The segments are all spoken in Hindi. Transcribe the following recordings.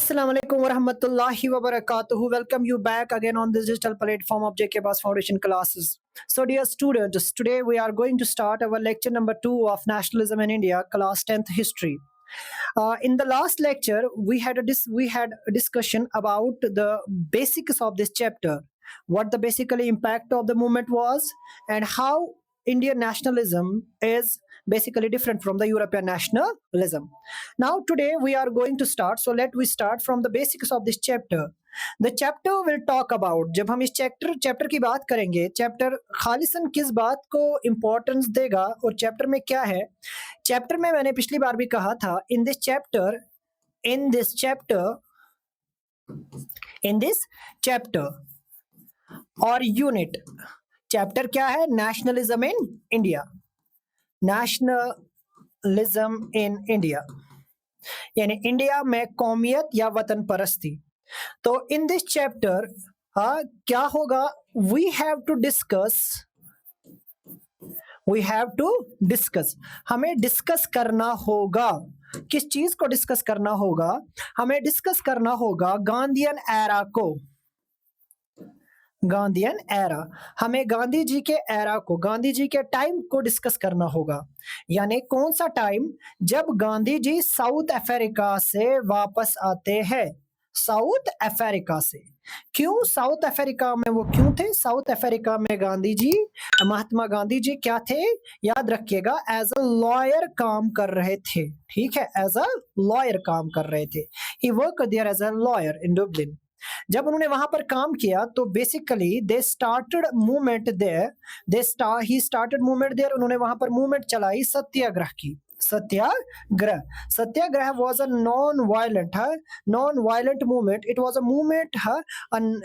Assalamu alaikum warahmatullahi wabarakatuh. Welcome you back again on this digital platform of JK Bass Foundation classes. So dear students, today we are going to start our lecture number 2 of Nationalism in India, class 10th history. In the last lecture, we had a discussion about the basics of this chapter, what the basically impact of the movement was, and how Indian nationalism is basically different from the European nationalism. Now today we are going to start. So let we start from the basics of this chapter. The chapter will talk about, जब हम इस चैप्टर की बात करेंगे, चैप्टर खालिसन किस बात को इम्पोर्टेंस देगा और चैप्टर में क्या है. चैप्टर में मैंने पिछली बार भी कहा था, इन दिस चैप्टर और यूनिट, चैप्टर क्या है? Nationalism in India. Nationalism in India यानी इंडिया में कौमियत या वतन परस्ती. तो इन दिस चैप्टर क्या होगा? वी हैव टू डिस्कस, हमें डिस्कस करना होगा. किस चीज को डिस्कस करना होगा? हमें डिस्कस करना होगा गांधीयन एरा को. गांधीयन एरा, हमें गांधी जी के एरा को, गांधी जी के टाइम को डिस्कस करना होगा. यानी कौन सा टाइम? जब गांधी जी साउथ अफ्रीका से वापस आते हैं. साउथ अफ्रीका से. क्यों साउथ अफ्रीका में वो क्यों थे? साउथ अफ्रीका में गांधी जी, महात्मा गांधी जी क्या थे? याद रखिएगा, एज अ लॉयर काम कर रहे थे. ठीक है, एज अ लॉयर काम कर रहे थे. He worked there as a lawyer in Dublin. जब उन्होंने वहां पर काम किया तो basically they started movement there. He started movement there. उन्होंने वहां पर मूवमेंट चलाई सत्याग्रह की. Satyagraha was a non violent movement. It was a movement,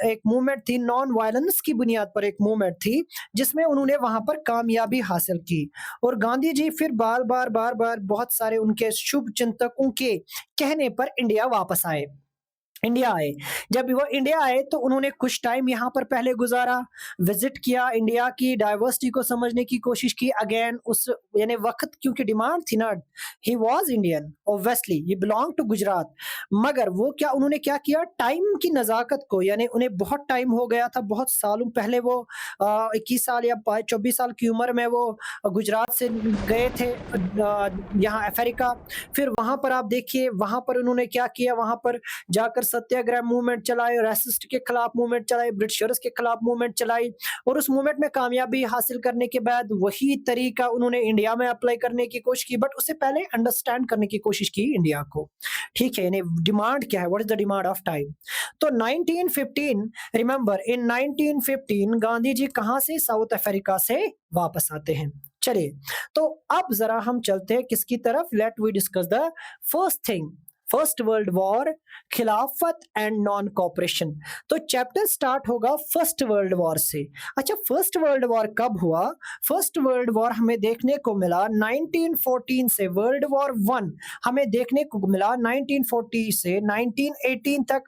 एक मूवमेंट थी नॉन वायलेंस की बुनियाद पर. एक मूवमेंट थी जिसमें उन्होंने वहां पर कामयाबी हासिल की. और गांधी जी फिर बार बार बहुत सारे उनके शुभ चिंतकों के कहने पर इंडिया आए. जब वो इंडिया आए तो उन्होंने कुछ टाइम यहाँ पर पहले गुजारा, विजिट किया, इंडिया की डाइवर्सिटी को समझने की कोशिश की. अगेन उस यानी वक्त क्योंकि डिमांड थी ना, he was Indian obviously, he belong to Gujarat. मगर वो उन्होंने क्या किया? टाइम की नजाकत को, यानी उन्हें बहुत टाइम हो गया था, बहुत सालों पहले वो 21 साल या 24 साल की उम्र में वो गुजरात से गए थे यहाँ अफ्रीका. फिर वहां पर आप देखिए, वहां पर उन्होंने क्या किया? वहां पर जाकर सत्याग्रह मूवमेंट चलाए, रेसिस्ट के खिलाफ मूवमेंट चलाई, ब्रिटिशर्स के खिलाफ मूवमेंट चलाई. और उस मूवमेंट में कामयाबी हासिल करने के बाद वही तरीका उन्होंने इंडिया में अप्लाई करने की कोशिश की. बट उससे पहले अंडरस्टैंड करने की कोशिश की इंडिया को. ठीक है, यानी डिमांड क्या है? What is the demand of time? तो 1915, रिमेंबर इन 1915 गांधी जी कहां से? साउथ अफ्रीका से वापस आते हैं. चलिए, तो अब जरा हम चलते हैं किसकी तरफ? Let we discuss the first thing, first world war, Khilafat and non cooperation. तो चैप्टर स्टार्ट होगा फर्स्ट वर्ल्ड वॉर से. अच्छा, फर्स्ट वर्ल्ड वॉर कब हुआ? फर्स्ट वर्ल्ड वॉर हमें देखने को मिला 1914 से. वर्ल्ड वॉर 1 हमें देखने को मिला 1940 से 1918 तक.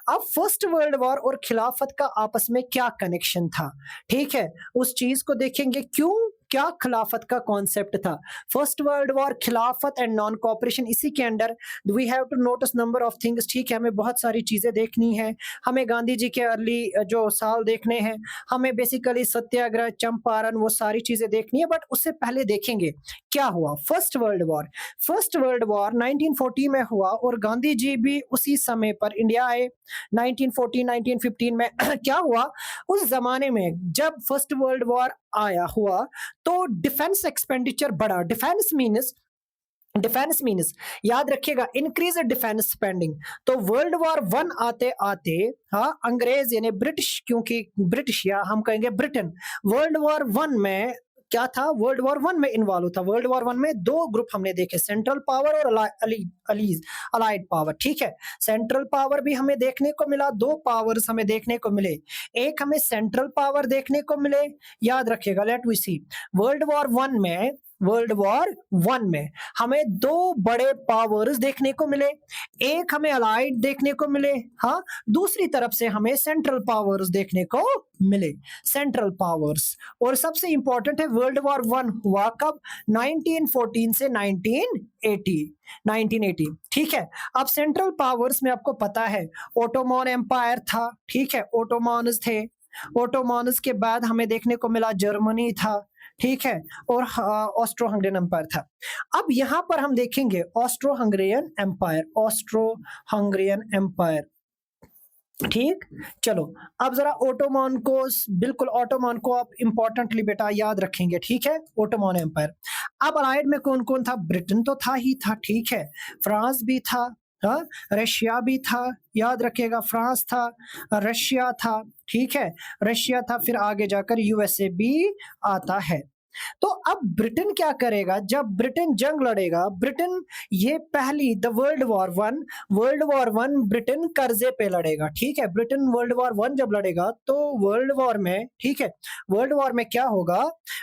अब फर्स्ट वर्ल्ड वॉर और खिलाफत का आपस में क्या कनेक्शन था? ठीक है, उस चीज को देखेंगे. क्या खिलाफत का कॉन्सेप्ट था? First world war, Khilafat and non cooperation. इसी के under we have to notice number of things. ठीक है, हमें बहुत सारी चीजें देखनी है. हमें गांधी जी के अर्ली जो साल देखने हैं, हमें बेसिकली सत्याग्रह, चंपारण, वो सारी चीजें देखनी है. बट उससे पहले देखेंगे क्या हुआ. फर्स्ट वर्ल्ड वॉर 1940 में हुआ और गांधी जी भी उसी समय पर इंडिया आए 1914-1915 में. क्या हुआ उस जमाने में? जब फर्स्ट वर्ल्ड वॉर हुआ तो डिफेंस एक्सपेंडिचर बढ़ा. डिफेंस मीन्स याद रखिएगा, इंक्रीज डिफेंस स्पेंडिंग. तो वर्ल्ड वॉर 1 आते आते अंग्रेज यानी ब्रिटिश या हम कहेंगे ब्रिटेन, वर्ल्ड वॉर 1 में क्या था? वर्ल्ड वॉर 1 में इन्वॉल्व था. वर्ल्ड वॉर 1 में 2 ग्रुप हमने देखे, सेंट्रल पावर और अलाइड पावर. ठीक है, सेंट्रल पावर भी हमें देखने को मिला. 2 पावर्स हमें देखने को मिले. एक हमें सेंट्रल पावर देखने को मिले. याद रखिएगा, let we see. World war 1 में वर्ल्ड वॉर वन में हमें दो बड़े पावर्स देखने को मिले, एक हमें अलाइड देखने को मिले, हाँ, दूसरी तरफ से हमें सेंट्रल पावर्स देखने को मिले, सेंट्रल पावर्स। और सबसे इंपॉर्टेंट है वर्ल्ड वॉर वन हुआ कब? 1914 से 1980, 1980, ठीक है। अब सेंट्रल पावर्स में आपको पता है ओटोमन एम्पायर था, ठीक है, ओटोमन्स थे। ओटोमन्स के बाद हमें देखने को मिला जर्मनी था, ठीक है, और ऑस्ट्रो हंगरियन एम्पायर था। अब यहां पर हम देखेंगे Austro Hungarian empire, Austro Hungarian empire, ठीक। चलो अब जरा ओटोमन को, बिल्कुल ओटोमन को आप इंपॉर्टेंटली बेटा याद रखेंगे, ठीक है, ओटोमन एम्पायर। अब अलाइड में कौन कौन था? ब्रिटेन तो था ही था, ठीक है, फ्रांस भी था, हाँ, रशिया भी था, याद रखिएगा, फ्रांस था, रशिया था, ठीक है, रशिया था, फिर आगे जाकर यूएसए भी आता है। तो अब ब्रिटेन क्या करेगा? जब ब्रिटेन जंग लड़ेगा, ब्रिटेन ये पहली the world war one Britain कर्जे पे लड़ेगा, ठीक है। ब्रिटेन वर्ल्ड वॉर वन जब लड़ेगा तो वर्ल्ड वॉर में, ठीक है, वर्ल्ड वॉर में क्या होगा?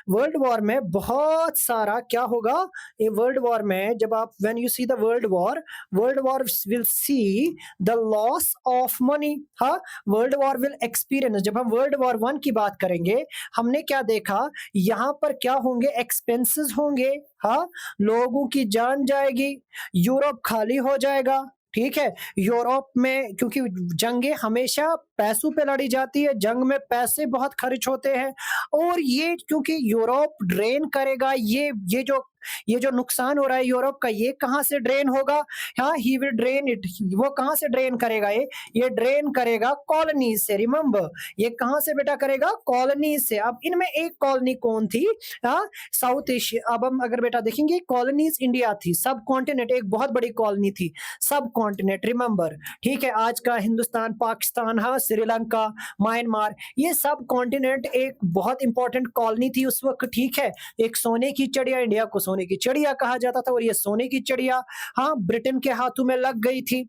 वर्ल्ड वॉर में बहुत सारा क्या होगा? ये वर्ल्ड वॉर में जब आप when you see the world war will see the loss of money, हाँ, वर्ल्ड वॉर विल एक्सपीरियंस। जब हम वर्ल्ड वॉर वन की बात करेंगे, हमने क्या देखा? यहाँ पर क्या होंगे? एक्सपेंसेस होंगे, हाँ, लोगों की जान जाएगी, यूरोप खाली हो जाएगा, ठीक है। यूरोप में क्योंकि जंगें हमेशा पैसों पे लड़ी जाती है, जंग में पैसे बहुत खर्च होते हैं, और ये क्योंकि यूरोप ड्रेन करेगा, ये जो नुकसान हो रहा है यूरोप का, ये कहाँ से ड्रेन होगा? हाँ, ही विल ड्रेन इट। वो कहाँ से ड्रेन करेगा? ये ड्रेन करेगा कॉलोनीज से। रिमेंबर, ये कहाँ से बेटा करेगा? कॉलोनीज से। अब इनमें एक कॉलोनी कौन थी? हाँ, साउथ एशिया। अब हम अगर बेटा देखेंगे कॉलोनीज इंडिया थी, सब कॉन्टिनेंट, एक बहुत बड़ी कॉलोनी थी, सब कॉन्टिनेंट, रिमेंबर, ठीक है। आज का हिंदुस्तान, पाकिस्तान, हाँ, श्रीलंका, म्यांमार, ये सब कॉन्टिनेंट एक बहुत इंपॉर्टेंट कॉलोनी थी उस वक्त, ठीक है। एक सोने की चिड़िया, इंडिया को सोने की चिड़िया कहा जाता था, और ये सोने की चिड़िया, हाँ, ब्रिटेन के हाथों में लग गई थी।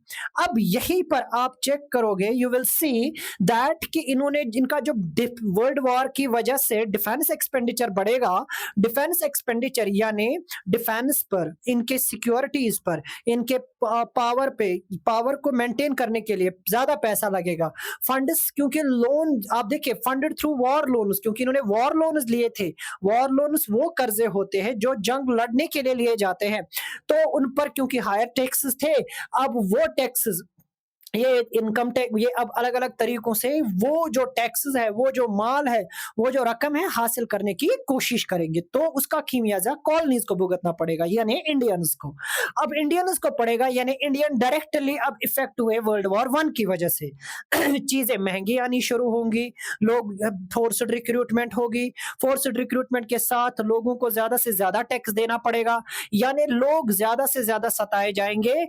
अब यहीं पर आप चेक करोगे, यू विल सी दैट कि इन्होंने, जिनका जो वर्ल्ड वॉर की वजह से डिफेंस एक्सपेंडिचर बढ़ेगा, डिफेंस एक्सपेंडिचर यानी डिफेंस पर, इनके सिक्योरिटीज पर, इनके पावर पे, पावर को मेंटेन करने के लिए ज्यादा पैसा लगेगा। फंड्स, क्योंकि लोन आप देखिए, फंडेड थ्रू वॉर लोन्स, क्योंकि इन्होंने वॉर लोन्स लिए थे। वॉर लोन्स वो कर्जे होते हैं जो जंग लड़ने के लिए लिए जाते हैं, तो उन पर क्योंकि हायर टैक्सेस थे, अब वो टैक्सेस, ये इनकम टैक्स, ये अब अलग अलग तरीकों से वो जो टैक्सेस है, वो जो माल है, वो जो रकम है, हासिल करने की कोशिश करेंगे, तो उसका खिमियाजा कॉलोनीज को भुगतना पड़ेगा, यानी इंडियंस को। अब इंडियंस को पड़ेगा, यानी इंडियन डायरेक्टली अब इफेक्ट हुए वर्ल्ड वॉर वन की वजह से। चीजें महंगी आनी शुरू होंगी, लोग, फोर्स्ड रिक्रूटमेंट होगी, फोर्स्ड रिक्रूटमेंट के साथ लोगों को ज्यादा से ज्यादा टैक्स देना पड़ेगा, यानी लोग ज्यादा से ज्यादा सताए जाएंगे,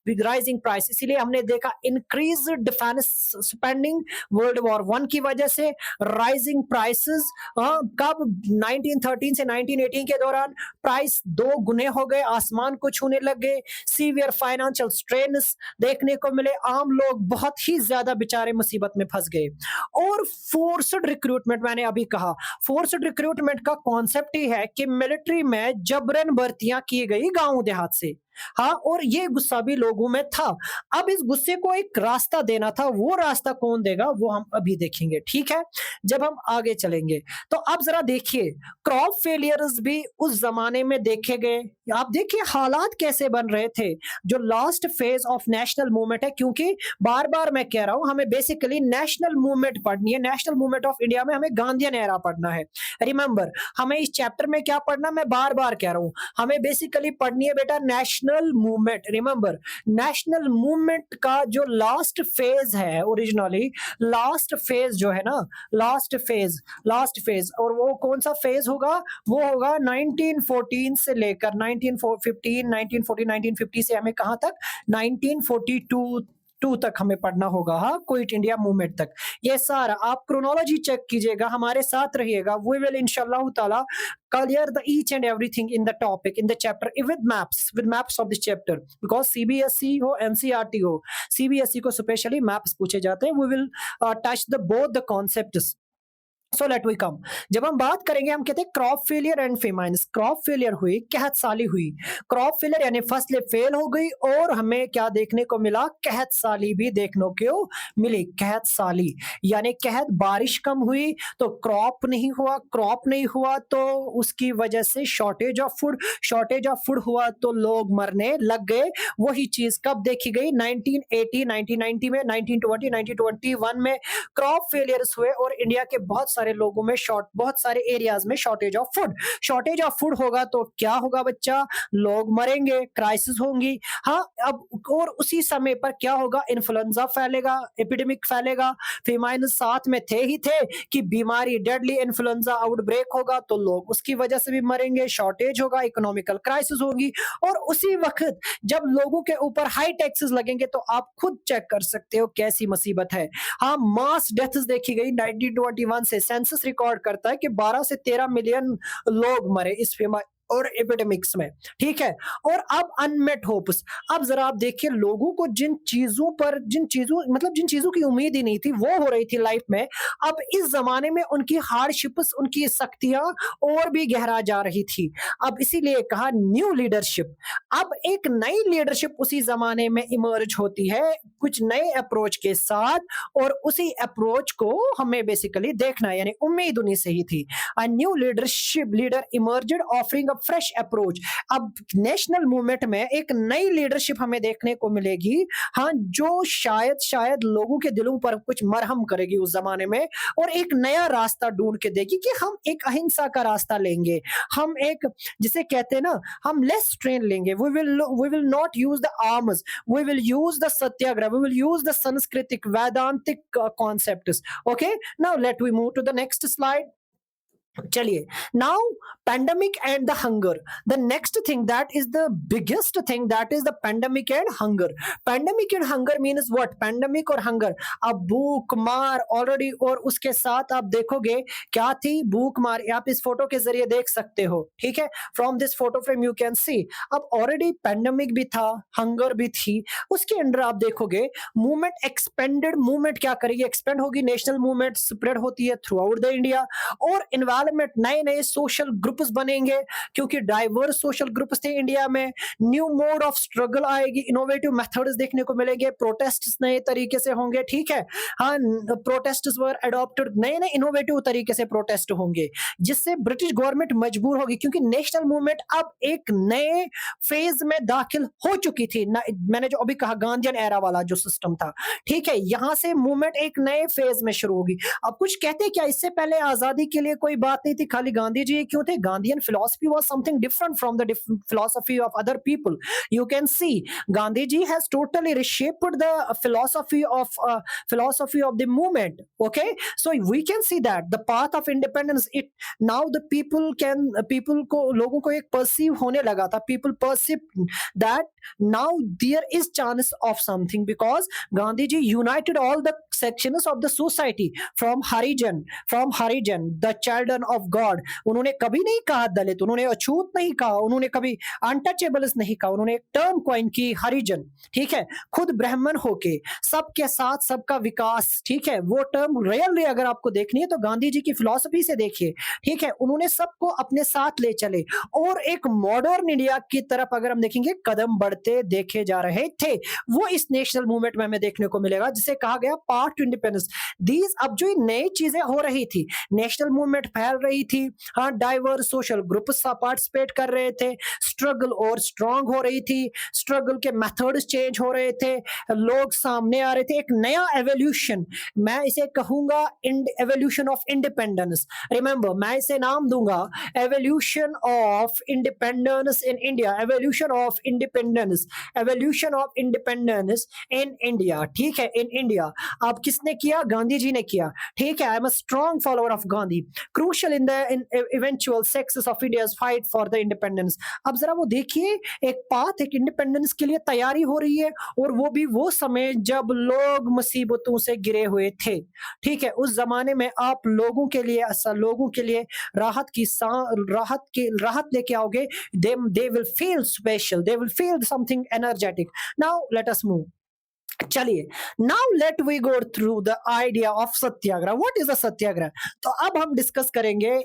राइजिंग प्राइस। इसीलिए हमने देखा increase defence spending world war one की वजह से, राइजिंग प्राइसेस। कब? 1913 से 1918 के दौरान प्राइस दो गुने हो गए, आसमान को छूने लग गए, सीवियर फाइनेंशियल स्ट्रेन देखने को मिले, आम लोग बहुत ही ज्यादा बेचारे मुसीबत में फंस गए। और फोर्स्ड रिक्रूटमेंट, मैंने अभी कहा, फोर्स्ड रिक्रूटमेंट का कॉन्सेप्ट ही है कि मिलिट्री में जबरन भर्तियां की गई गांव देहात से, हाँ, और ये गुस्सा भी लोगों में था। अब इस गुस्से को एक रास्ता देना था, वो रास्ता कौन देगा वो हम अभी देखेंगे, ठीक है, जब हम आगे चलेंगे। तो अब जरा देखिए, क्रॉप फेलियर्स भी उस जमाने में देखे गए। आप देखिए हालात कैसे बन रहे थे, जो last phase of national movement है, क्योंकि बार बार मैं कह रहा हूं, हमें बेसिकली नेशनल मूवमेंट पढ़नी है, नेशनल मूवमेंट ऑफ इंडिया में हमें गांधीयन एरा पढ़ना है। रिमेंबर, हमें इस चैप्टर में क्या पढ़ना, मैं बार बार कह रहा हूं, हमें बेसिकली पढ़नी है बेटा national movement. Remember, national movement का जो लास्ट फेज है, ओरिजिनली लास्ट फेज जो है ना, लास्ट फेज, और वो कौन सा फेज होगा? वो होगा 1914 से लेकर 1915, 1940, 1950 से हमें कहां तक? 1942 तक हमें पढ़ना होगा, हाँ, क्विट इंडिया मूवमेंट तक। ये सारा आप क्रोनोलॉजी चेक कीजिएगा, हमारे साथ रहिएगा, वी विल इंशाल्लाह ताला clear the each and everything in the topic, in the chapter, with maps of this chapter, because CBSE हो, NCERT हो, CBSE को स्पेशली मैप्स पूछे जाते हैं। we will touch the both the concepts so let we come. जब हम बात करेंगे, हम कहते हैं crop failure and famines. Crop failure हुई, कहत साली हुई। क्रॉप फेलियर यानी फसलें फेल हो गई, और हमें क्या देखने को मिला, कहत साली भी देखने को मिली। कहत साली यानी कहत, बारिश कम हुई तो क्रॉप नहीं हुआ, क्रॉप नहीं हुआ तो उसकी वजह से shortage of food, shortage of food हुआ तो लोग मरने लग गए। वही चीज कब देखी गई, 1980 1990 में, 1920 1921 में क्रॉप फेलियर्स हुए, और इंडिया के बहुत सारे लोगों में बहुत सारे एरियाज में shortage of food. Shortage of food होगा तो क्या होगा बच्चा, लोग मरेंगे, क्राइसिस होंगी। हाँ, अब और उसी समय पर क्या होगा, इन्फ्लुएंजा फैलेगा, एपिडेमिक फैलेगा। फेमाइन साथ में थे ही थे कि बीमारी, डेडली इन्फ्लुएंजा आउटब्रेक होगा तो लोग उसकी वजह से भी मरेंगे, शॉर्टेज होगा, इकोनॉमिकल क्राइसिस होगी। और उसी वक्त जब लोगों के ऊपर हाई टैक्सेस लगेंगे तो आप खुद चेक कर सकते हो कैसी मुसीबत है। हाँ, मास डेथ्स देखी गई 1921 से। सेंसस रिकॉर्ड करता है कि 12 से 13 मिलियन लोग मरे इस और एपिडेमिक्स में, ठीक है। और अब अनमेट होप्स। अब जरा आप देखिए, लोगों को जिन चीजों जिन चीजों की उम्मीद ही नहीं थी वो हो रही थी लाइफ में, अब इस जमाने में उनकी हार्डशिप्स, उनकी सख्तियां और भी गहरा जा रही थी। अब इसीलिए कहा न्यू लीडरशिप। अब एक नई लीडरशिप उसी जमाने में इमर्ज होती है, कुछ नए अप्रोच के साथ, और उसी अप्रोच को हमें बेसिकली देखना है, यानी उम्मीद उन्हीं से ही थी। A new leader emerged offering a fresh approach. अब नेशनल मूवमेंट में एक नई लीडरशिप हमें देखने को मिलेगी, हाँ, जो शायद लोगों के दिलों पर कुछ मरहम करेगी उस जमाने में, और एक नया रास्ता ढूंढ के देगी कि हम एक अहिंसा का रास्ता लेंगे, हम एक, जिसे कहते हैं ना, हम लेस ट्रेन लेंगे, we will not use the arms, we will use the satyagraha, we will use the सांस्कृतिक वेदांतिक concepts. Okay, now let we move to the next slide. चलिए, now pandemic and the hunger. The next thing that is the biggest thing, that is the pandemic and hunger. Pandemic and hunger means what, pandemic और हंगर। अब भूख मार ऑलरेडी, और उसके साथ आप देखोगे क्या थी, भूख मार, आप इस फोटो के जरिए देख सकते हो, ठीक है। From this photo frame you can सी, अब ऑलरेडी पैंडेमिक भी था, हंगर भी थी। उसके अंदर आप देखोगे मूवमेंट एक्सपेंडेड, मूवमेंट क्या करेगी, एक्सपेंड होगी, नेशनल मूवमेंट स्प्रेड होती है थ्रू आउट द इंडिया, और एनवायरमेंट, नए नए सोशल ग्रुप्स बनेंगे, क्योंकि डाइवर्स सोशल ग्रुप्स थे इंडिया में। न्यू मोड ऑफ स्ट्रगल आएगी, इनोवेटिव मेथड्स देखने को मिलेंगे, प्रोटेस्ट्स नए तरीके से होंगे, ठीक है। हाँ, प्रोटेस्ट्स वर अडॉप्टेड, नए नए इनोवेटिव तरीके से प्रोटेस्ट होंगे, जिससे ब्रिटिश गवर्नमेंट मजबूर होगी, क्योंकि नेशनल मूवमेंट अब एक नए फेज में दाखिल हो चुकी थी। मैंने जो अभी कहा, गांधीयन एरा वाला जो सिस्टम था, ठीक है, यहां से मूवमेंट एक नए फेज में शुरू होगी। अब कुछ कहते क्या, इससे पहले आजादी के लिए कोई बात नहीं थी, खाली गांधी जी क्यों थे? Gandhian philosophy was something different from the philosophy of other people. You can see Gandhi ji has totally reshaped the philosophy of the movement. Okay, so we can see that the path of independence, it now the people को, लोगों को एक perceive होने लगा था, people perceive that now there is chance of something, because Gandhi ji united all the sections of the society, from Harijan, the children of God। उन्होंने कभी नहीं कहा दलित, उन्होंने अछूत नहीं कहा, उन्होंने कभी अनटचेबल्स नहीं कहा, उन्होंने एक टर्म कॉइन की, हरिजन, ठीक है। खुद ब्राह्मण होके सबके साथ सबका विकास, ठीक है, वो टर्म रियली अगर आपको देखनी है तो गांधी जी की फिलॉसफी से देखिए, ठीक है। उन्होंने सबको अपने साथ ले चले, और एक मॉडर्न इंडिया की तरफ अगर हम देखेंगे, कदम बढ़ते देखे जा रहे थे। वो इस नेशनल मूवमेंट में हमें देखने को मिलेगा, जिसे कहा गया पार्ट टू इंडिपेंडेंस। दीज, अब जो नई चीजें हो रही थी, नेशनल मूवमेंट फैल रही थी, हाँ, डाइवर्स सोशल ग्रुप पार्टिसिपेट कर रहे थे, स्ट्रगल और स्ट्रांग हो रही थी, स्ट्रगल के मेथड्स चेंज हो रहे थे, लोग सामने आ रहे थे, एक नया एवोल्यूशन, मैं इसे कहूंगा एवोल्यूशन ऑफ इंडिपेंडेंस। रिमेंबर, मैं इसे नाम दूंगा evolution of independence in India, evolution of independence, evolution of independence in India, ठीक है, इन इंडिया। अब किसने किया? गांधी जी ने किया, ठीक है। I am a strong follower of Gandhi, crucial in eventual success of India's fight for the independence. अब जरा वो देखिए, एक पाथ, एक इंडिपेंडेंस के लिए तैयारी हो रही है, और वो भी वो समय जब लोग मुसीबतों से घिरे हुए थे, ठीक है। उस जमाने में आप लोगों के लिए राहत लेके आओगे, they will feel special, they will feel something energetic. Now let us move. चलिए, now let we go through the idea of satyagraha. What is a satyagraha? तो अब हम डिस्कस करेंगे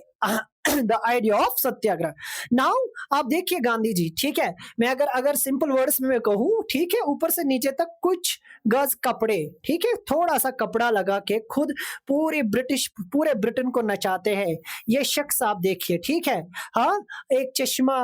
the idea of satyagraha. Now आप देखिए गांधी जी, ठीक है, मैं अगर अगर सिंपल वर्ड्स में मैं कहूं, ठीक है, ऊपर से नीचे तक कुछ गज कपड़े, ठीक है, थोड़ा सा कपड़ा लगा के खुद पूरे ब्रिटेन को नचाते हैं ये शख्स, आप देखिए, ठीक है। हाँ, एक चश्मा,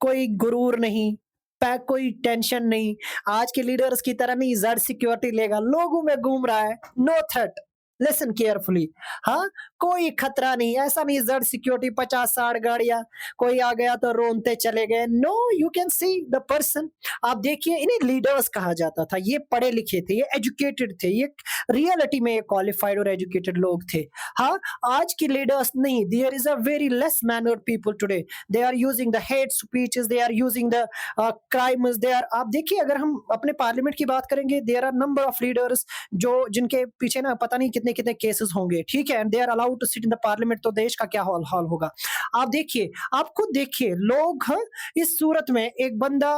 कोई गुरूर नहीं, पैक, कोई टेंशन नहीं, आज के लीडर्स की तरह नहीं जड़ सिक्योरिटी लेगा, लोगों में घूम रहा है, नो थ्रेट, लिसन केयरफुली। हाँ, कोई खतरा नहीं, ऐसा नहीं जड़ सिक्योरिटी 50-60 गाड़ियां, कोई आ गया तो रोनते चले गए, no, you can see the person. आप देखिए, इन्हें लीडर्स कहा जाता था, ये पढ़े लिखे थे, ये एजुकेटेड थे, ये रियलिटी में क्वालिफाइड और एजुकेटेड लोग थे। हाँ, आज की लीडर्स नहीं, there is a very less mannered people today, they are using the hate speeches, they are using the crimes, they are, आप देखिए, अगर हम अपने पार्लियामेंट की बात करेंगे, there are number of leaders जो जिनके पीछे ना पता नहीं कितने कितने केसेस होंगे, ठीक है, and they are allowed to sit in the parliament, तो देश का क्या हाल हाल होगा। आप देखिए, आप खुद देखिए, लोग, हाँ, इस सूरत में एक बंदा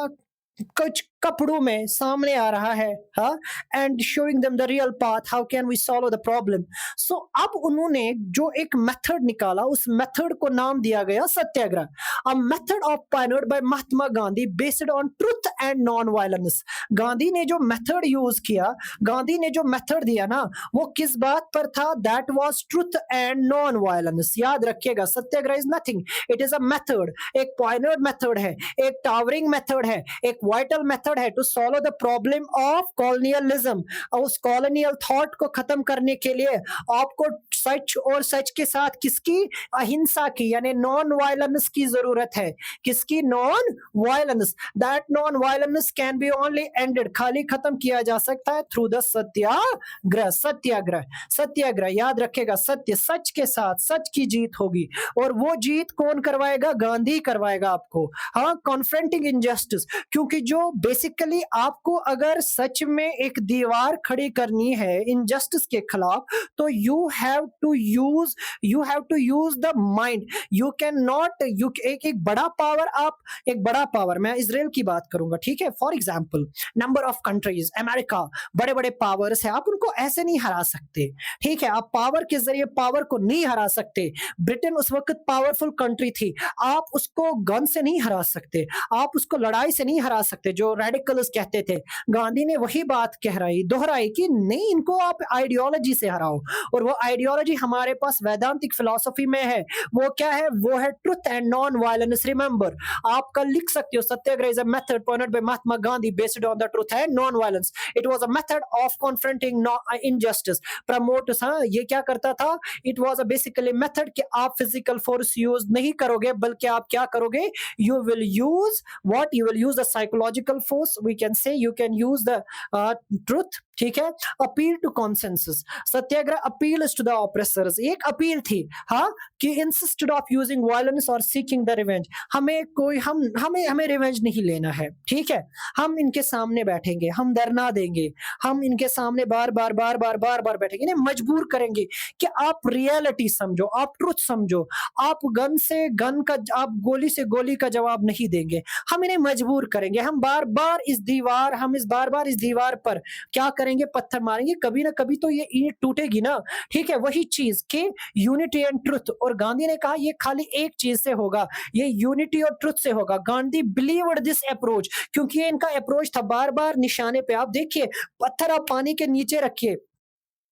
कुछ कपड़ों में सामने आ रहा है, हाँ, and showing them the real path, how can we solve the problem. So अब उन्होंने जो एक मेथड निकाला, उस मेथड को नाम दिया गया satyagraha, a method of pioneered by Mahatma Gandhi based on truth and non violence. Gandhi ने जो मेथड यूज किया, गांधी ने जो मेथड दिया ना, वो किस बात पर था? That was truth and non violence. याद रखिएगा, satyagraha is nothing, it is a method, एक पायनियर्ड मेथड है, एक टावरिंग मेथड है, एक वाइटल मेथड है to solve the problem of colonialism. उस कॉलोनियल थॉट को खत्म करने के लिए आपको सच और सच के साथ किसकी? अहिंसा की, यानी नॉन वायलेंस की जरूरत है। किसकी? Non violence. That non violence can be only ended, खाली खत्म किया जा सकता है थ्रू द सत्याग्रह। सत्याग्रह, सत्याग्रह, याद रखेगा, सत्य, सच के साथ, सच की जीत होगी, और वो जीत कौन करवाएगा? गांधी करवाएगा आपको। हाँ, कॉन्फ्रेंटिंग इनजस्टिस, क्योंकि जो बेसिकली आपको अगर सच में एक दीवार खड़ी करनी है इनजस्टिस के खिलाफ, तो you have to use the mind, you can not, you एक बड़ा पावर, आप एक बड़ा पावर, मैं इजराइल की बात करूंगा, ठीक है, for example, number of countries, America, बड़े बड़े पावर्स है, आप उनको ऐसे नहीं हरा सकते, ठीक है, आप पावर के जरिए पावर को नहीं हरा सकते। ब्रिटेन उस वक्त पावरफुल कंट्री थी, आप उसको गन से नहीं हरा सकते, आप उसको लड़ाई से नहीं हरा सकते, जो रेडिकल्स कहते थे। गांधी ने वही बात दोहराई कि नहीं, इनको आप आइडियोलॉजी से हराओ, और वो आइडियोलॉजी हमारे पास वैदांतिक फिलॉसफी में है। वो क्या है? वो है truth and non violence. Remember, आप कल लिख सकते हो, satyagraha is a method pointed by Mahatma Gandhi based on the truth and non violence. It was a method of confronting injustice. Promote, हाँ, ये क्या करता था? It was a basically method कि आप फिजिकल फोर्स यूज नहीं करोगे, बल्कि आप क्या करोगे? You will use what? You will use the psychological force. We can say you can use the truth, ठीक है, appeal to consensus. Satyagraha appeal to the oppressors, एक अपील थी, हाँ, कि इंसिस्टेड ऑफ यूजिंग वायलेंस और सीकिंग द रिवेंज, हमें कोई हमें रिवेंज नहीं लेना है, ठीक है, हम इनके सामने बैठेंगे, हम धरना देंगे, हम इनके सामने बार बार बैठेंगे, इन्हें मजबूर करेंगे कि आप रियलिटी समझो, आप ट्रुथ समझो, आप आप गोली से गोली का जवाब नहीं देंगे, हम इन्हें मजबूर करेंगे, हम बार बार इस दीवार पर क्या करेंगे? पत्थर मारेंगे, कभी ना कभी तो ये ईंट टूटेगी ना, ठीक है, वही चीज के यूनिटी एंड ट्रुथ। और गांधी ने कहा ये खाली एक चीज से होगा, ये यूनिटी और ट्रुथ से होगा। गांधी बिलीव्ड दिस अप्रोच, क्योंकि ये इनका अप्रोच था, बार बार निशाने पे। आप देखिए, पत्थर आप पानी के नीचे रखिए,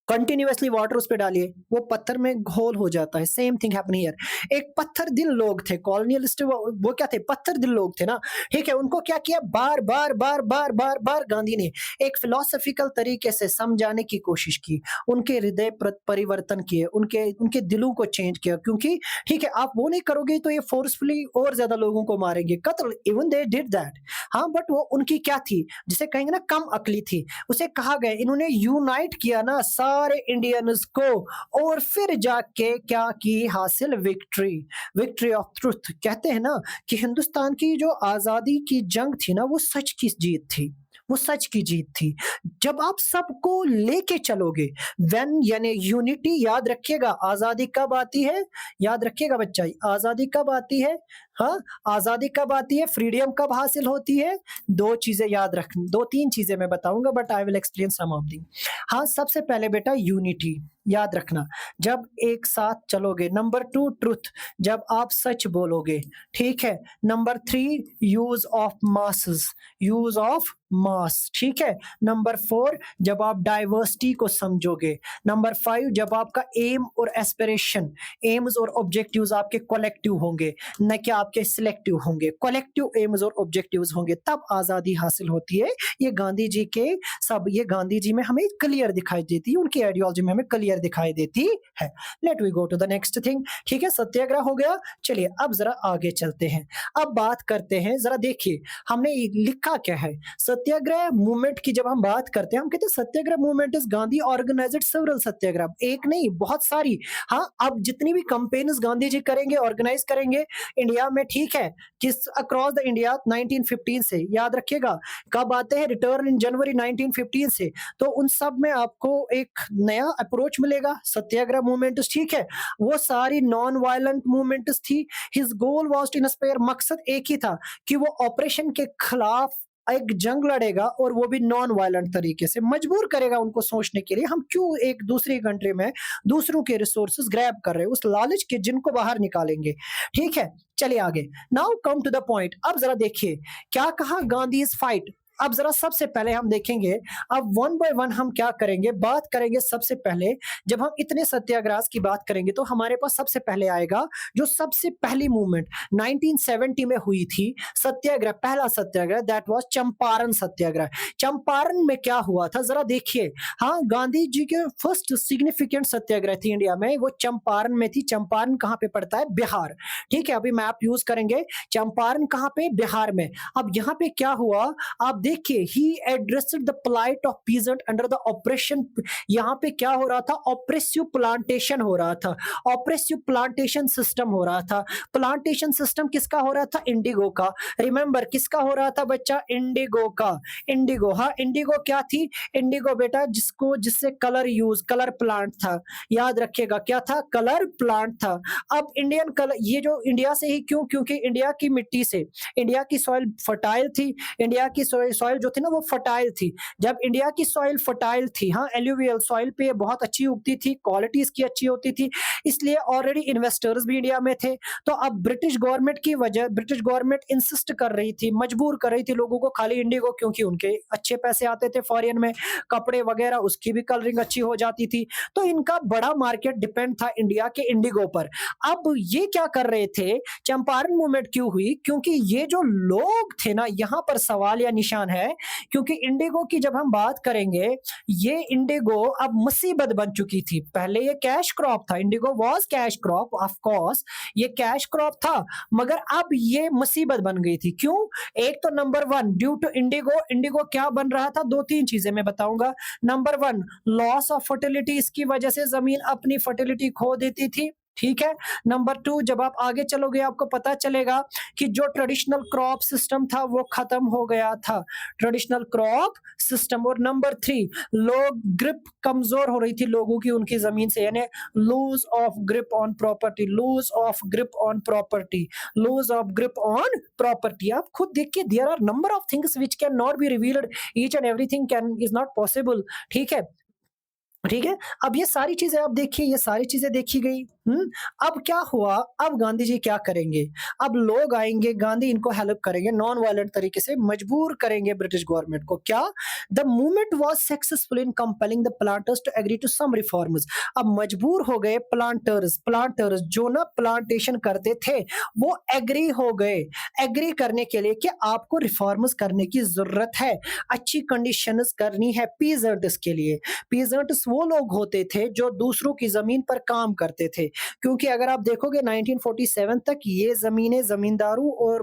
कंटिन्यूअसली वाटर उस पे डालिए, वो पत्थर में घोल हो जाता है। Same thing happen here. एक पत्थर दिल लोग थे कॉलोनियलिस्ट, वो क्या थे? पत्थर दिल लोग थे ना, ठीक है, उनको क्या किया? बार बार गांधी ने एक फिलोसफिकल तरीके से समझाने की कोशिश की, उनके हृदय परिवर्तन किए, उनके उनके दिलों को चेंज किया, क्योंकि ठीक है, आप वो नहीं करोगे तो ये फोर्सफुली और ज्यादा लोगों को मारेंगे, कत्ल, इवन दे डिड दैट। हाँ, बट वो उनकी क्या थी, जिसे कहेंगे ना कम अकली थी, उसे कहा गया, इन्होंने यूनाइट किया ना सारे इंडियंस को, और फिर जाके क्या की हासिल? Victory of truth. कहते हैं ना कि हिंदुस्तान की जो आजादी की जंग थी ना, वो सच की जीत थी, वो सच की जीत थी। जब आप सबको लेके चलोगे, व्हेन, यानी यूनिटी, याद रखिएगा, आजादी कब आती है? याद रखिएगा बच्चा, आजादी कब आती है? हाँ, आज़ादी कब आती है, फ्रीडम कब हासिल होती है? 2 चीज़ें याद रखनी, 2-3 चीज़ें मैं बताऊँगा but I will explain some of the. हाँ, सबसे पहले बेटा यूनिटी याद रखना, जब एक साथ चलोगे। नंबर 2 ट्रुथ, जब आप सच बोलोगे, ठीक है? Number 3 use of masses, use of mass, ठीक है? नंबर 4 जब आप डाइवर्सिटी को समझोगे। नंबर 5 जब आपका एम और एस्पिरेशन, एम्स और ऑब्जेक्टिव्स आपके कलेक्टिव होंगे, न कि आपके सिलेक्टिव होंगे। कलेक्टिव एम्स और ऑब्जेक्टिव्स होंगे, तब आज़ादी हासिल होती है। ये गांधी जी के ये गांधी जी में हमें क्लियर दिखाई देती है, उनकी आइडियोलॉजी में हमें क्लियर दिखाई देती है। Let we go to the next thing, ठीक है? सत्याग्रह हो गया। चलिए अब जरा आगे चलते हैं। अब बात करते हैं, जरा देखिए हमने ये लिखा क्या है। सत्याग्रह मूवमेंट की जब हम बात करते हैं, हम कहते हैं satyagraha movement is Gandhi organized several satyagraha, एक नहीं बहुत सारी। हाँ, अब जितनी भी कंपेन्स गांधी जी करेंगे, ऑर्गेनाइज करेंगे इंडिया में, ठीक है, किस अक्रॉस द इंडिया 1915 से, याद रखिएगा कब आते हैं, रिटर्न इन जनवरी 1915 से। तो उन सब में आपको एक नया अप्रोच मिलेगा, सत्याग्रह मूवमेंट्स, ठीक है? वो सारी नॉन वायलेंट मूवमेंट्स थी। His goal was to inspire, मकसद एक ही था कि वो ऑपरेशन के खिलाफ एक जंग लड़ेगा और वो भी नॉन वायलेंट तरीके से, मजबूर करेगा उनको सोचने के लिए हम क्यों एक दूसरी कंट्री में दूसरों के रिसोर्सेज ग्रैब कर रहे हैं, उस लालच के जिनको बाहर निकालेंगे, ठीक है? चलिए आगे, now come to the point. अब जरा देखिए क्या कहा, गांधी इज फाइट। अब जरा सबसे पहले हम देखेंगे, अब वन बाय वन हम क्या करेंगे, बात करेंगे। सबसे पहले जब हम इतने सत्याग्रह की बात करेंगे तो हमारे पास सबसे पहले आएगा जो सबसे पहली मूवमेंट 1970 में हुई थी, सत्याग्रह, पहला सत्याग्रह, दैट वाज चंपारण सत्याग्रह। चंपारण में क्या हुआ था जरा देखिए। हाँ, गांधी जी के फर्स्ट सिग्निफिकेंट सत्याग्रह थी इंडिया में, वो चंपारण में थी। चंपारण कहाँ पे पड़ता है, बिहार, ठीक है? अभी मैप यूज करेंगे। चंपारण कहाँ पे, बिहार में। अब यहाँ पे क्या हुआ, आप देखिए, he addressed the plight of peasant under the operation. यहाँ पे क्या हो रहा था, ऑपरेसिव प्लांटेशन हो रहा था, ऑपरेसिव प्लांटेशन सिस्टम हो रहा था। प्लांटेशन सिस्टम किसका हो रहा था, इंडिगो का। रिमेंबर किसका हो रहा था बच्चा, इंडिगो का। इंडिगो, हाँ, इंडिगो क्या थी, इंडिगो बेटा जिसको, जिससे कलर यूज, कलर प्लांट था, याद रखिएगा क्या था, कलर प्लांट था। अब इंडियन कलर, ये जो इंडिया से ही, क्यों, क्योंकि इंडिया की मिट्टी से, इंडिया की सॉइल फर्टाइल थी, इंडिया की सॉइल जो थी ना वो फर्टाइल थी। जब इंडिया की सॉइल फर्टाइल थी, हाँ, एलुवियल सॉइल पे बहुत अच्छी उगती थी, क्वालिटी इसकी अच्छी होती थी, इसलिए ऑलरेडी इन्वेस्टर्स भी इंडिया में थे। तो अब ब्रिटिश गवर्नमेंट की वजह, ब्रिटिश गवर्नमेंट इंसिस्ट कर रही थी, मजबूर कर रही थी लोगों को खाली इंडिगो, क्योंकि उनके अच्छे पैसे आते थे फॉरेन में, कपड़े वगैरह उसकी भी कलरिंग अच्छी हो जाती थी। तो इनका बड़ा मार्केट डिपेंड था इंडिया के इंडिगो पर। अब ये क्या कर रहे थे, चंपारण मूवमेंट क्यों हुई, क्योंकि ये जो लोग थे ना, यहां पर सवाल या निशान है, क्योंकि इंडिगो की जब हम बात करेंगे, ये इंडिगो अब मुसीबत बन चुकी थी। पहले ये कैश क्रॉप था, Indigo was cash crop, of course ये कैश क्रॉप था, मगर अब ये मुसीबत बन गई थी। क्यों, एक तो number one, due to indigo, indigo क्या बन रहा था, 2-3 चीजें मैं बताऊंगा। Number one, loss of fertility, इसकी वजह से जमीन अपनी फर्टिलिटी खो देती थी, ठीक है? नंबर 2, जब आप आगे चलोगे आपको पता चलेगा कि जो ट्रेडिशनल क्रॉप सिस्टम था वो खत्म हो गया था, ट्रेडिशनल क्रॉप सिस्टम। और नंबर 3, लोग, ग्रिप कमजोर हो रही थी लोगों की उनकी जमीन से, यानी lose of grip on property, lose of grip on property, lose of grip on property. आप खुद देखिए, there are number of things which can not be revealed, each and everything can is not possible, ठीक है? ठीक है, अब ये सारी चीजें आप देखिए, ये सारी चीजें देखी गई। अब क्या हुआ, अब गांधी जी क्या करेंगे, अब लोग आएंगे, गांधी इनको हेल्प करेंगे, नॉन वायलेंट तरीके से मजबूर करेंगे ब्रिटिश गवर्नमेंट को। क्या, the movement was successful in compelling the planters to agree to some reforms. अब मजबूर हो गए प्लांटर्स, प्लांटर्स जो ना प्लांटेशन करते थे, वो एग्री हो गए, एग्री करने के लिए कि आपको रिफॉर्म्स करने की जरूरत है, अच्छी कंडीशंस करनी है पीजेंट्स के लिए। पीजेंट्स वो लोग होते थे जो दूसरों की जमीन पर काम करते थे, क्योंकि अगर आप देखोगे 1947 तक ये जमीनें जमींदारों और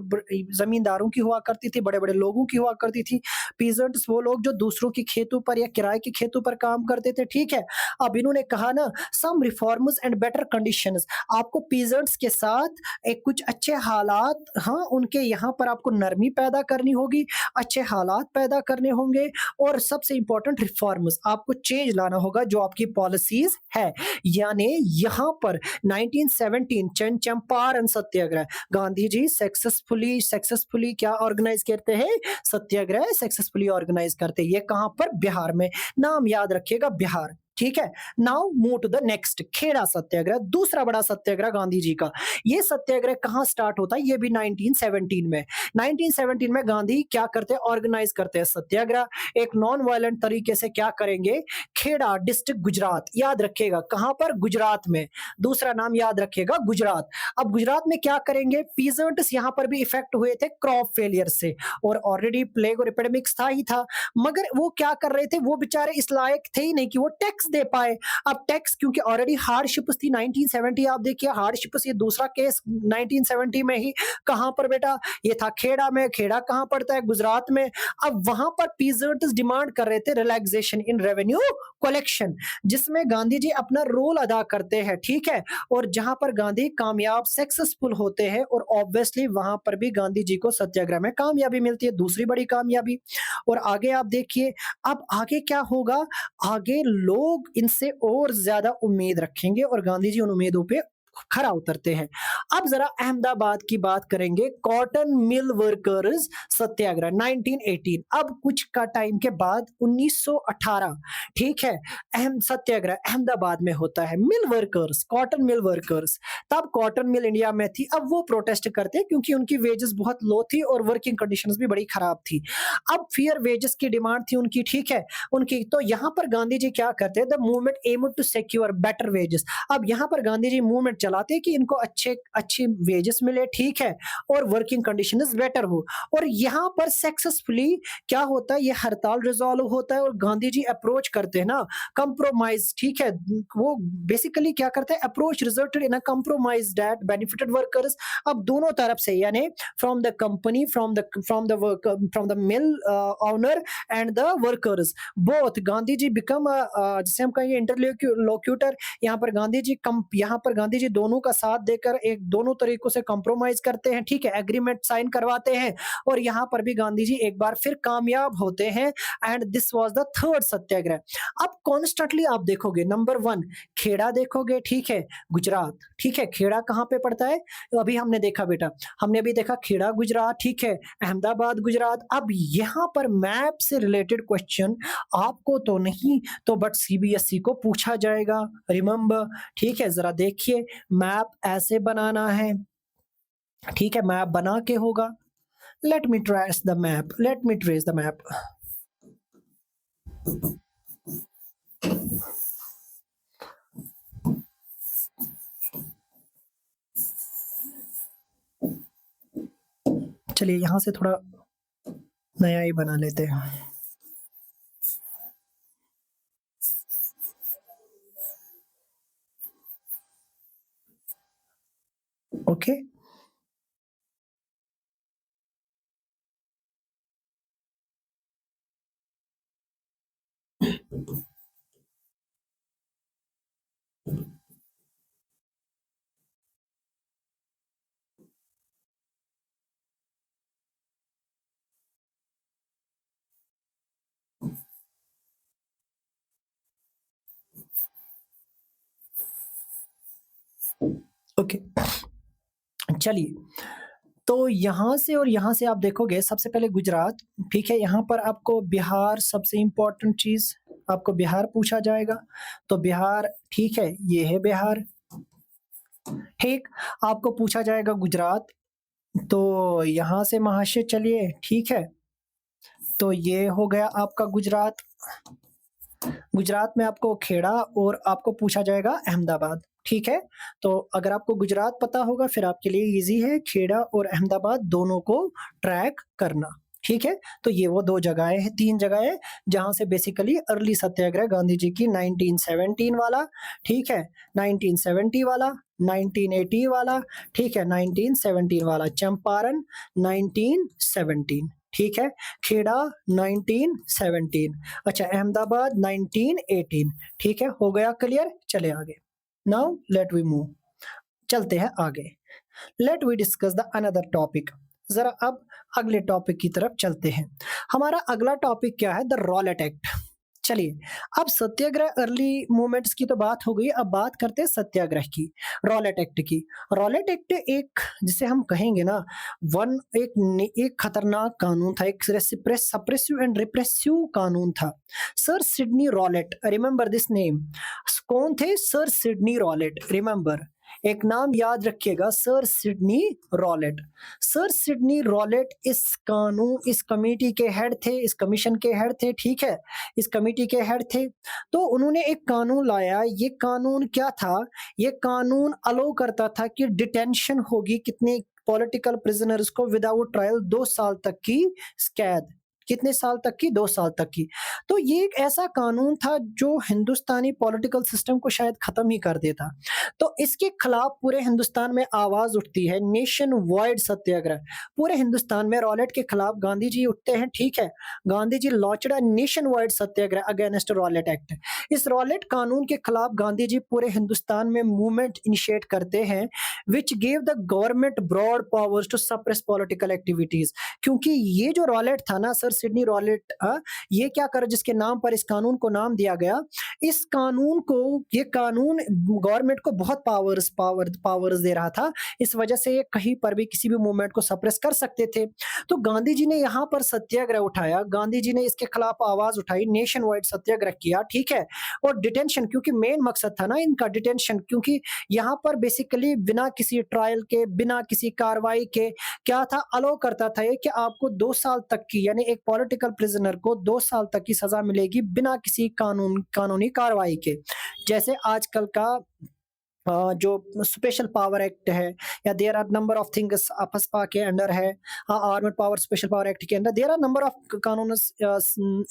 जमींदारों की हुआ करती थी, बड़े बड़े लोगों की हुआ करती थी। पीजेंट्स वो लोग जो दूसरों की खेतों पर या किराए के खेतों पर काम करते थे, ठीक है? अब इन्होंने कहा ना, सम रिफॉर्म्स एंड बेटर कंडीशंस, आपको पीजेंट्स के साथ एक कुछ अच्छे हालात, हाँ, उनके यहाँ पर आपको नरमी पैदा करनी होगी, अच्छे हालात पैदा करने होंगे, और सबसे इंपॉर्टेंट रिफॉर्म्स, आपको चेंज लाना होगा जो आपकी पॉलिसीज है। यानी यहाँ पर सत्याग्रह। 1917 चंपारण सत्याग्रह। गांधी जी सक्सेसफुली क्या ऑर्गेनाइज करते हैं? सत्याग्रह सक्सेसफुली ऑर्गेनाइज करते हैं। ये कहां पर? बिहार में। नाम याद रखिएगा, बिहार। ठीक है। Now move to the next, Kheda satyagraha, दूसरा बड़ा सत्याग्रह गांधी जी का। ये सत्याग्रह कहां स्टार्ट होता है? ये भी 1917 में। 1917 में गांधी क्या करते हैं? ऑर्गेनाइज करते हैं सत्याग्रह। एक नॉन वायलेंट तरीके से क्या करेंगे? खेड़ा डिस्ट्रिक्ट, गुजरात। याद रखिएगा कहां पर? गुजरात में। दूसरा नाम याद रखिएगा, गुजरात। अब गुजरात में क्या करेंगे? पीजेंट्स यहां पर भी इफेक्ट हुए थे क्रॉप फेलियर से, और ऑलरेडी प्लेग और एपिडेमिक्स था ही था, मगर वो क्या कर रहे थे? वो बेचारे इस लायक थे ही नहीं कि वो टैक्स दे पाए। अब टैक्स क्योंकि ऑलरेडी हार्डशिप्स थी 1970, आप देखिए हार्डशिप्स, ये दूसरा केस 1970 में ही। कहां पर बेटा? ये था खेड़ा में। खेड़ा कहां पड़ता है? गुजरात में। अब वहां पर पीजेंट्स डिमांड कर रहे थे रिलैक्सेशन इन रेवेन्यू कलेक्शन, जिसमें गांधी जी अपना रोल अदा करते हैं। ठीक है। और जहां पर गांधी कामयाब सक्सेसफुल होते हैं, और ऑब्वियसली वहां पर भी गांधी जी को सत्याग्रह में कामयाबी मिलती है, दूसरी बड़ी कामयाबी। और आगे आप देखिए, अब आगे क्या होगा? आगे लोग इनसे और ज्यादा उम्मीद रखेंगे और गांधी जी उन उम्मीदों पे खरा उतरते हैं। अब जरा अहमदाबाद की बात करेंगे। कॉटन मिल वर्कर्स सत्याग्रह 1918। अब कुछ का टाइम के बाद 1918, ठीक है, सत्याग्रह अहमदाबाद में होता है। मिल वर्कर्स, कॉटन मिल वर्कर्स, तब कॉटन मिल इंडिया में थी। अब वो प्रोटेस्ट करते क्योंकि उनकी वेजेस बहुत लो थी और वर्किंग कंडीशंस भी बड़ी खराब थी। अब फेयर वेजेस की डिमांड थी उनकी। ठीक है, उनकी। तो यहां पर गांधी जी क्या करते हैं? The movement aimed to secure better wages. अब यहां पर गांधी जी मूवमेंट चलाते हैं कि इनको अच्छी वेजेस मिले। ठीक है, और वर्किंग कंडीशंस बेटर हो। और यहां पर सक्सेसफुली क्या होता है? ये हड़ताल रिजॉल्व होता है और गांधी जी अप्रोच करते हैं ना कंप्रोमाइज। ठीक है, वो बेसिकली क्या करते हैं? Approach resulted in a compromise that benefited workers. अब दोनों तरफ से, यानी from the company, from the mill owner and the workers, both Gandhi ji become, जिसे हम कहेंगे इंटरलोक्यूटर। यहाँ पर गांधी जी दोनों का साथ देकर एक दोनों तरीकों से कंप्रोमाइज करते हैं। ठीक है, एग्रीमेंट साइन करवाते हैं, और यहाँ पर भी गांधी जी एक बार फिर कामयाब होते हैं। And this was the third satyagraha. अब कॉन्स्टेंटली आप देखोगे, नंबर 1 खेड़ा देखोगे। ठीक है, गुजरात। ठीक है, खेड़ा कहाँ पे पड़ता है? अभी हमने देखा बेटा, हमने अभी देखा खेड़ा गुजरात। ठीक है, अहमदाबाद गुजरात। अब यहाँ पर मैप से रिलेटेड क्वेश्चन आपको तो नहीं तो बट सीबीएसई को पूछा जाएगा, रिमेंबर। ठीक है, जरा देखिए, मैप ऐसे बनाना है। ठीक है, मैप बना के होगा। Let me trace the map. चलिए यहां से थोड़ा नया ही बना लेते हैं। ओके, ओके, चलिए। तो यहां से और यहां से आप देखोगे, सबसे पहले गुजरात। ठीक है, यहां पर आपको बिहार, सबसे इंपॉर्टेंट चीज आपको बिहार पूछा जाएगा। तो बिहार, ठीक है, ये है बिहार। ठीक, आपको पूछा जाएगा गुजरात। तो यहां से महाशय चलिए, ठीक है, तो ये हो गया आपका गुजरात। गुजरात में आपको खेड़ा और आपको पूछा जाएगा अहमदाबाद। ठीक है, तो अगर आपको गुजरात पता होगा फिर आपके लिए इजी है खेड़ा और अहमदाबाद दोनों को ट्रैक करना। ठीक है, तो ये वो 2 जगहें हैं, 3 जगहें जहां से बेसिकली अर्ली सत्याग्रह गांधी जी की 1917 वाला, ठीक है, 1970 वाला, 1980 वाला, ठीक है, 1917 वाला, चंपारण 1917, ठीक है, खेड़ा 1917, अच्छा अहमदाबाद 1918। ठीक है, हो गया क्लियर। चले आगे। नाउ लेट वी मूव, चलते हैं आगे। Let we discuss the another topic. जरा अब अगले टॉपिक की तरफ चलते हैं। हमारा अगला टॉपिक क्या है? The Rowlatt act. चलिए, अब सत्याग्रह अर्ली मूवमेंट्स की तो बात हो गई, अब बात करते हैं सत्याग्रह की, रॉलेट एक्ट की। रॉलेट एक्ट एक जिसे हम कहेंगे ना एक खतरनाक कानून था, एक सप्रेसिव एंड रिप्रेसिव कानून था। Sir Sydney Rowlatt, remember this name. कौन थे? Sir Sydney Rowlatt, remember. एक नाम याद रखिएगा, sir Sydney Rowlatt. Sir Sydney Rowlatt इस कमेटी के हेड थे, इस कमीशन के हेड थे, ठीक है? इस कमेटी के हेड थे। तो उन्होंने एक कानून लाया, ये कानून क्या था? ये कानून अलाउ करता था कि डिटेंशन होगी कितने पॉलिटिकल प्रिजनर्स को विदाउट ट्रायल 2 साल तक की कैद। कितने साल तक की? 2 साल तक की। तो ये एक ऐसा कानून था जो हिंदुस्तानी पॉलिटिकल सिस्टम को शायद खत्म ही कर देता। तो इसके खिलाफ पूरे हिंदुस्तान में आवाज उठती है, नेशन वाइड सत्याग्रह। पूरे हिंदुस्तान में रॉलेट के खिलाफ गांधी जी उठते हैं, ठीक है? Gandhi ji launched a nationwide satyagraha against Rowlatt Act. इस रॉलेट कानून के खिलाफ गांधी जी पूरे हिंदुस्तान में मूवमेंट इनिशिएट करते हैं, which gave the government broad powers to suppress political activities. क्योंकि ये जो रॉलेट था ना, सर सिडनी रॉलेट, ये क्या कर जिसके नाम पर इस कानून को नाम दिया गया, इस कानून को, ये कानून गवर्नमेंट को बहुत पावर्स दे रहा था। इस वजह से ये कहीं पर भी किसी भी मूवमेंट को सप्रेस कर सकते थे। तो गांधी जी ने यहाँ पर सत्याग्रह उठाया, गांधी जी ने इसके खिलाफ आवाज उठाई, नेशन वाइड सत्याग्रह किया, ठीक है? और डिटेंशन, क्योंकि मेन मकसद था ना इनका डिटेंशन, क्योंकि यहाँ पर बेसिकली बिना किसी ट्रायल के, बिना किसी कार्रवाई के क्या था, अलाउ करता था ये कि आपको 2 साल तक की, यानी एक पॉलिटिकल प्रिजनर को 2 साल तक की सजा मिलेगी बिना किसी कानूनी कार्रवाई के। जैसे आजकल का जो स्पेशल पावर एक्ट है, या there are number of things AFSPA के अंडर है, armed power special power act के अंदर देयर आर नंबर ऑफ कानून।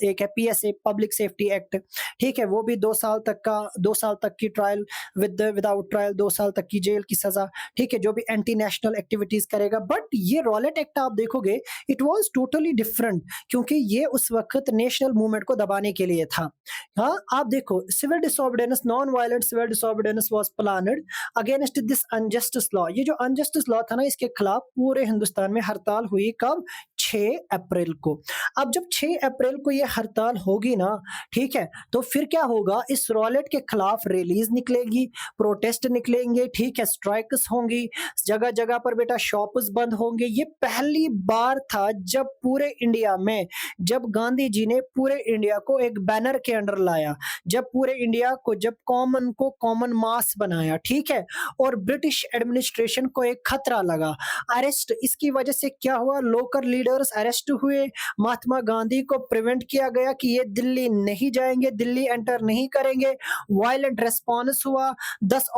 एक है पीएसए, पब्लिक सेफ्टी एक्ट, ठीक है? वो भी 2 साल तक की ट्रायल विदाउट ट्रायल, 2 साल तक की जेल की सजा, ठीक है? जो भी एंटी नेशनल एक्टिविटीज करेगा। बट ये रॉलेट एक्ट आप देखोगे, इट वाज टोटली डिफरेंट, क्योंकि ये उस वक्त नेशनल मूवमेंट को दबाने के लिए था। हाँ, आप देखो, civil disorderance, non violent civil disorderance was planned against this unjustice law. ये जो अनजस्टिस लॉ था ना, इसके खिलाफ पूरे हिंदुस्तान में हड़ताल हुई। कब? 6 अप्रैल को। अब जब 6 अप्रैल को ये हड़ताल होगी ना, ठीक है? तो फिर क्या होगा? इस रॉलेट के खिलाफ रैलीज निकलेगी, प्रोटेस्ट निकलेंगे, ठीक है? स्ट्राइक्स होंगी, जगह जगह पर बेटा शॉप्स बंद होंगे। ये पहली बार था जब पूरे इंडिया में, जब गांधी जी ने पूरे इंडिया को एक बैनर के अंडर लाया, जब पूरे इंडिया को, जब कॉमन मास बनाया, ठीक है? और ब्रिटिश एडमिनिस्ट्रेशन को एक खतरा लगा, अरेस्ट, इसकी वजह से क्या हुआ? लोकल लीडर्स अरेस्ट हुए, महात्मा गांधी को प्रिवेंट किया गया कि ये दिल्ली नहीं जाएंगे, दिल्ली एंटर नहीं करेंगे। वायलेंट रेस्पॉन्स हुआ। 10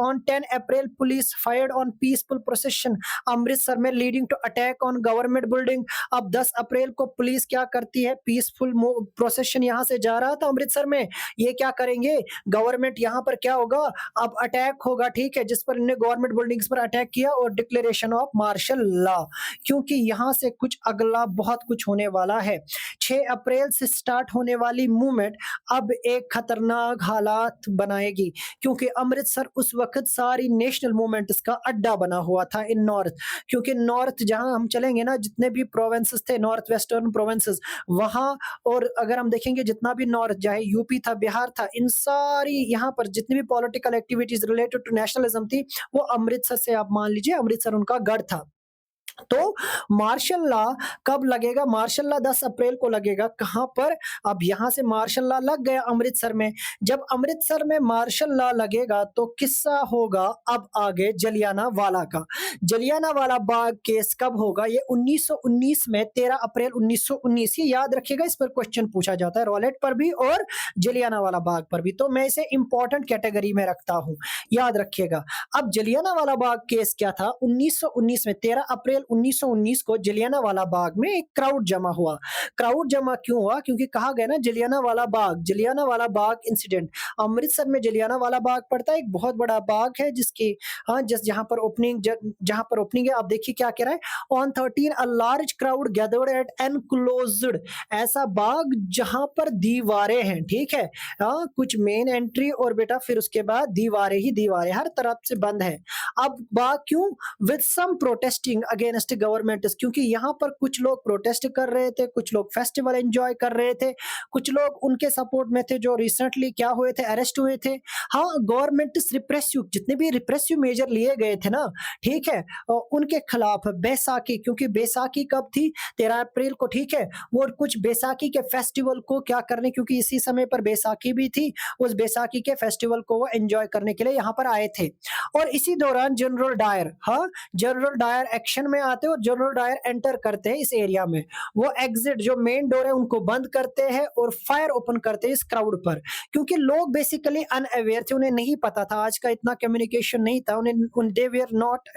April police fired on peaceful procession Amritsar में, leading to attack on government building. अब 10 अप्रैल को पुलिस क्या करती है? पीसफुल प्रोसेशन यहाँ से जा रहा था अमृतसर में, ये क्या करेंगे? गवर्नमेंट यहाँ पर क्या होगा? अब अटैक होगा, ठीक है? जिस पर इन्हें गवर्नमेंट बिल्डिंग्स पर अटैक किया, और डिक्लेरेशन ऑफ मार्शल लॉ, क्योंकि यहाँ से कुछ अगला बहुत कुछ होने वाला है। 6 अप्रैल से स्टार्ट होने वाली मूवमेंट अब एक खतरनाक हालात बनाएगी, क्योंकि अमृतसर उस वक्त सारी नेशनल मूवमेंट्स का अड्डा बना हुआ था इन नॉर्थ। क्योंकि नॉर्थ जहां हम चलेंगे ना, जितने भी प्रोविंसेस थे, नॉर्थ वेस्टर्न प्रोविंसेस, वहां, और अगर हम देखेंगे जितना भी नॉर्थ, चाहे यूपी था, बिहार था, इन सारी यहाँ पर जितनी भी political activities related to nationalism थी, वो अमृतसर से, आप मान लीजिए अमृतसर उनका गढ़ था। तो मार्शल लॉ कब लगेगा? मार्शल लॉ 10 अप्रैल को लगेगा। कहां पर? अब यहां से मार्शल लॉ लग गया अमृतसर में। जब अमृतसर में मार्शल लॉ लगेगा तो किस्सा होगा अब आगे जलियाना वाला का। जलियाना वाला बाग केस कब होगा? ये 1919 में, 13 अप्रैल 1919। ये याद रखिएगा, इस पर क्वेश्चन पूछा जाता है, रॉलेट पर भी और जलियाना वाला बाग पर भी। तो मैं इसे इंपॉर्टेंट कैटेगरी में रखता हूं, याद रखिएगा। अब जलियाना वाला बाग केस क्या था? 1919 में, 13 अप्रैल 1919 को जलियांवाला बाग में एक क्राउड जमा हुआ। क्राउड जमा क्यों हुआ? क्योंकि कहा गया ना, जलियांवाला बाग इंसिडेंट। अमृतसर में जलियांवाला बाग पड़ता है, एक बहुत बड़ा बाग है जिसकी, जहां पर ओपनिंग है। आप देखिए क्या कह रहा है, on 13 a large crowd gathered eight enclosed, ऐसा बाग जहां पर दीवारें हैं, ठीक है? कुछ मेन एंट्री और बेटा फिर उसके बाद दीवारें ही दीवारें, हर तरफ से बंद है। अब बाग क्यों? With some protesting against against government, क्योंकि यहाँ पर कुछ लोग प्रोटेस्ट कर रहे थे, कुछ लोग फेस्टिवल एंजॉय कर रहे थे, कुछ लोग उनके सपोर्ट में थे जो रिसेंटली क्या हुए थे, अरेस्ट हुए थे। हाँ, गवर्नमेंट रिप्रेसिव जितने भी रिप्रेसिव मेजर लिए गए थे ना, ठीक है, उनके खिलाफ बैसाखी, क्योंकि बैसाखी कब थी, 13 अप्रैल को, ठीक है, वो कुछ बैसाखी के फेस्टिवल को क्या करने, क्योंकि इसी समय पर बैसाखी भी थी, उस बैसाखी के फेस्टिवल को वो एंजॉय करने के लिए यहाँ पर आए थे। और इसी दौरान जनरल डायर, हाँ, जनरल डायर एक्शन में आते हैं और जनरल डायर एंटर करते हैं इस एरिया में। वो एग्जिट जो मेन डोर है उनको बंद करते हैं और फायर ओपन करते हैं इस क्राउड पर, क्योंकि लोग बेसिकली अनअवेयर थे, उन्हें नहीं पता था, आज का इतना कम्युनिकेशन नहीं था, उन्हें they were not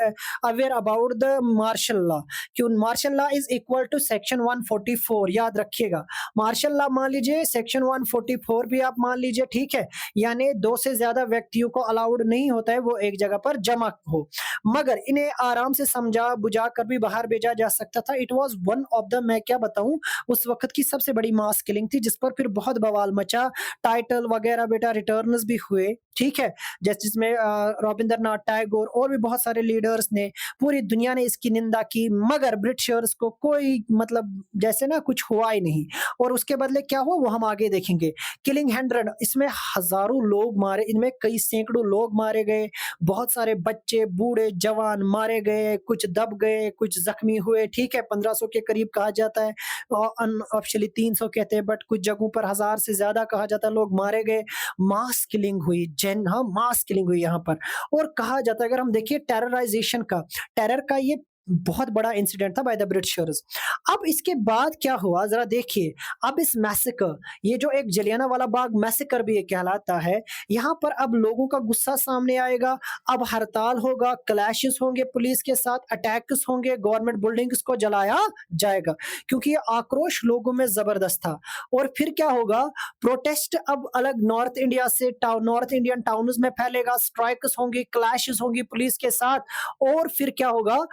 aware about the martial law, क्यों martial law is equal to section 144, याद रखिएगा। मार्शल लॉ मान लीजिए, सेक्शन 144 भी आप मान लीजिए, ठीक है, यानी 2 से ज्यादा व्यक्तियों को अलाउड नहीं होता है वो एक जगह पर जमा हो, मगर इन्हें आराम से समझा बुझा कर भी बाहर भेजा जा सकता था। It was one of the, मैं क्या बताऊं, उस वक्त की सबसे बड़ी मास किलिंग थी, जिस पर फिर बहुत बवाल मचा, टाइटल वगैरह बेटा रिटर्न्स भी हुए, ठीक है, जैसे जिसमें रविंद्रनाथ टैगोर और भी बहुत सारे लीडर्स ने, पूरी दुनिया ने इसकी निंदा की, मगर ब्रिटिशर्स को कोई मतलब जैसे ना कुछ हुआ ही नहीं। और उसके बदले क्या हुआ वो हम आगे देखेंगे। किलिंग 100, इसमें हजारों लोग मारे, इनमें कई सैकड़ों लोग मारे गए, बहुत सारे बच्चे बूढ़े जवान मारे गए, कुछ दब गए, कुछ जख्मी हुए, ठीक है, 1500 के करीब कहा जाता है, अनऑफिशियली 300 कहते हैं, बट कुछ जगहों पर 1000 से ज्यादा कहा जाता है लोग मारे गए। मास किलिंग हुई, हाँ, मास किलिंग हुई यहाँ पर। और कहा जाता है, अगर हम देखिए टेरराइजेशन का, टेरर का ये बहुत बड़ा इंसिडेंट था बाय द ब्रिटिशर्स। अब इसके बाद क्या हुआ जरा देखिए, अब इस मैसेकर, ये जो एक जलियाना वाला बाग मैसेकर भी ये कहलाता है, यहाँ पर अब लोगों का गुस्सा सामने आएगा, अब हड़ताल होगा, क्लैशेस होंगे पुलिस के साथ, अटैक्स होंगे, गवर्नमेंट बिल्डिंग्स को जलाया जाएगा, क्योंकि ये आक्रोश लोगों में जबरदस्त था। और फिर क्या होगा, प्रोटेस्ट अब अलग नॉर्थ इंडिया से नॉर्थ इंडियन टाउन्स में फैलेगा, स्ट्राइक्स होंगी, क्लैशेस होंगी पुलिस के साथ। और फिर क्या होगा,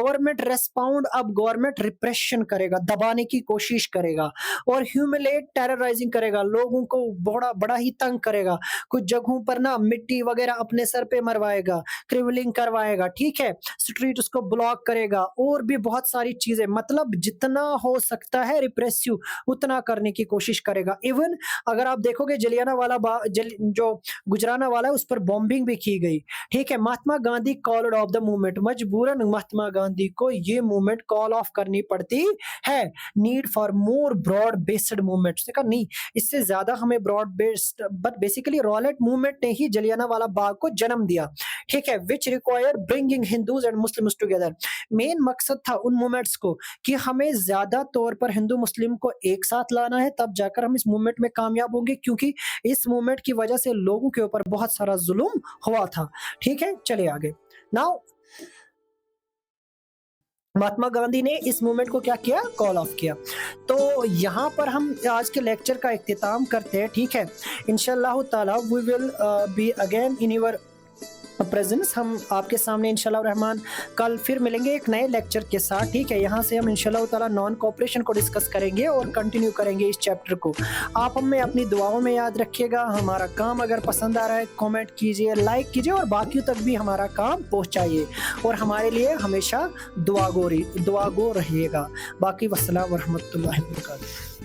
गवर्नमेंट रेस्पॉन्ड, अब गवर्नमेंट रिप्रेशन करेगा, दबाने की कोशिश करेगा और ह्यूमिलेट टेरराइजिंग करेगा, लोगों को बड़ा बड़ा ही तंग करेगा, कुछ जगहों पर ना मिट्टी वगैरह अपने सर पे मरवाएगा, क्रिवलिंग करवाएगा, ठीक है, स्ट्रीट उसको ब्लॉक करेगा और भी बहुत सारी चीजें, मतलब जितना हो सकता है रिप्रेसिव उतना करने की कोशिश करेगा। इवन अगर आप देखोगे जलियाना वाला जो गुजराना वाला है उस पर बॉम्बिंग भी की गई, ठीक है। Mahatma Gandhi called off the movement, मजबूरन महात्मा गांधी को ये मूवमेंट कॉल ऑफ करनी पड़ती है, need for more broad based movement, देखा नहीं, इससे ज्यादा हमें broad based, but basically Rowlatt movement ने ही जलियाना वाला बाग को जन्म दिया, ठीक है, which require bringing Hindus and Muslims together. Main मकसद था उन मूवमेंट्स को कि हमें ज्यादा तौर पर हिंदू मुस्लिम को एक साथ लाना है, तब जाकर हम इस मूवमेंट में कामयाब होंगे, क्योंकि इस मूवमेंट की वजह से लोगों के ऊपर बहुत सारा जुल्म हुआ था, ठीक है। चलिए आगे। नाउ महात्मा गांधी ने इस मूवमेंट को क्या किया, कॉल ऑफ किया। तो यहाँ पर हम आज के लेक्चर का इख्तिताम करते हैं, ठीक है। इंशाल्लाह ताला we will be again in your presence, हम आपके सामने इंशाल्लाह रहमान कल फिर मिलेंगे एक नए लेक्चर के साथ, ठीक है। यहाँ से हम इंशाल्लाह ताला नॉन कोऑपरेशन को डिस्कस करेंगे और कंटिन्यू करेंगे इस चैप्टर को। आप हमें अपनी दुआओं में याद रखिएगा। हमारा काम अगर पसंद आ रहा है कमेंट कीजिए, लाइक कीजिए और बाकियों तक भी हमारा काम पहुँचाइए और हमारे लिए हमेशा दुआ गो रहिएगा। बाकी वस्सलाम व रहमतुल्लाहि व बरकातुहू।